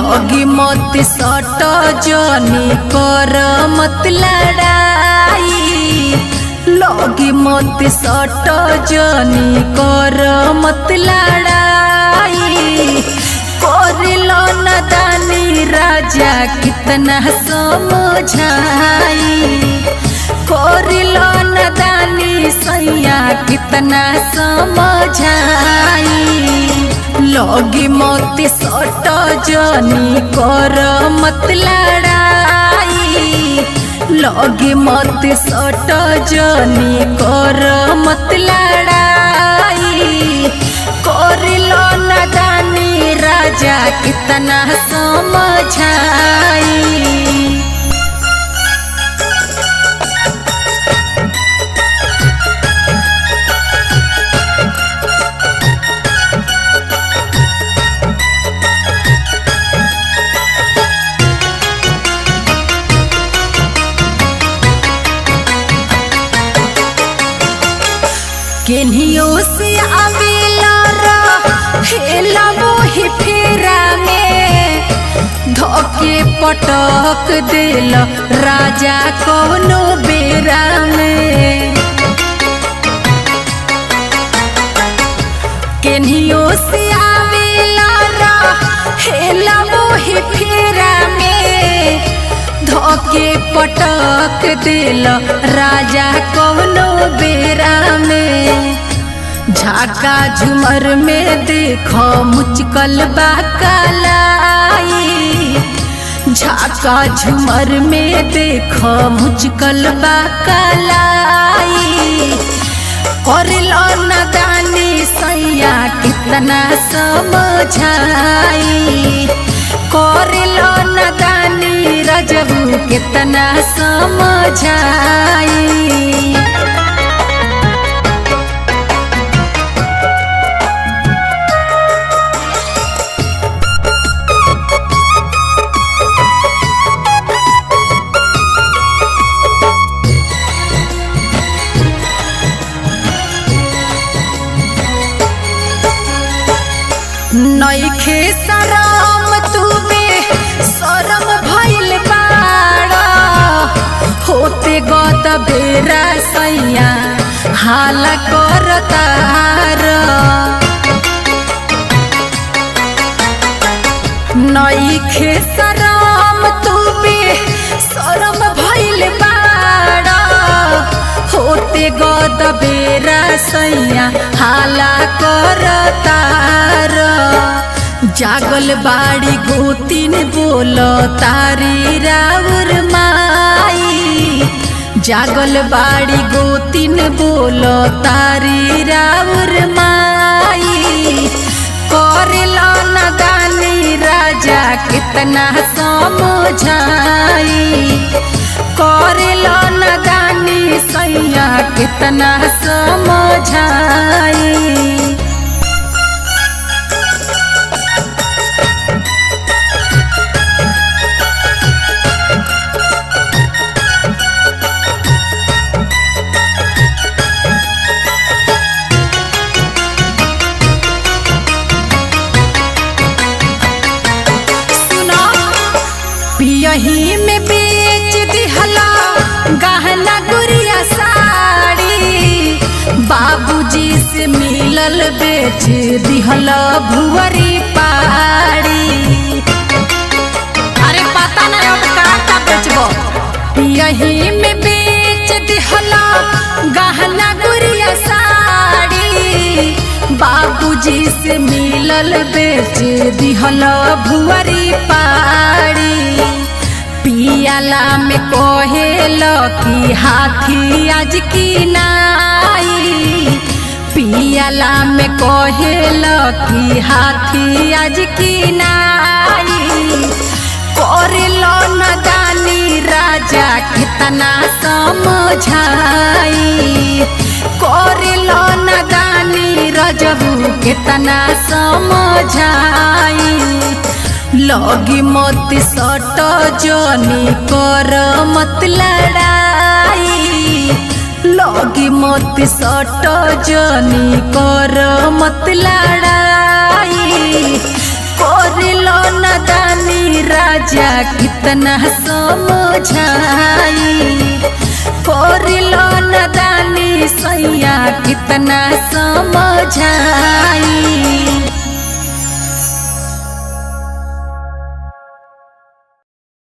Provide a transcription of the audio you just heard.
लगी मत सट जनी कर मत लड़ाई, लगी मत सट जनी कर मत लड़ाई। कोरिलो नदानी राजा कितना समझाई, कोरिलो नदानी सैया कितना समझाई। लगी मत सट जनी कर मत लड़ाई, लगी मत सट जनी कर मत लड़ाई। कोरिलो नदानी राजा कितना समझाई। केन्हियो से आवेला हेला मोहि फेरा में, धोके पटक देल राजा कौनो बेरा में। केन्हियो से आवेला हेला मोहि फेरा में, धोके पटक देल राजा कौनो बेरा में। झाका झुमर में देखो मुचकल बा कलाई, झाका झुमर में देखो मुचकल बा कलाई। कोरिलो नदानी सैया कितना समझाई, कोरिलो नदानी रजबू कितना समझाई। नइखे शरम तुबे शरम भइल बाड़ा, होते गत बेरा सैया हाला करतार। नइखे शरम तुबे शरम भइल बाड़ा, होते गत बेरा सैया हाला करतार। जागल बाड़ी गोतिन बोल तारी राउर माई, जागल बाड़ी गोतिन बोल तारी राउर माई। कोरिलो नदानी राजा कितना समझाई, कोरिलो नदानी सैया कितना समझाई। यही में बेच दिहला गहना गुड़िया साड़ी, बाबूजी से मिलल बेच दिहला भुवरी पाड़ी। अरे पता नहीं अब का बेचबो। यही में बेच दिहला गहना गुड़िया साड़ी, बाबूजी से मिलल बेच दिहला भुवरी पाड़ी। पियाला में कोहेल की हाथी आज की नाई, पियाला में कोहेल की हाथी आज की नाई। कोरिलो नदानी राजा कितना समझाई, कोरिलो नदानी रजबू कितना समझाई। लगी मत सट जनी कर मत लड़ाई, लगी मत सट जनी कर मत लड़ाई। कोरिलो नदानी राजा कितना समझाई कोरिलो नदानी सैया कितना समझाई।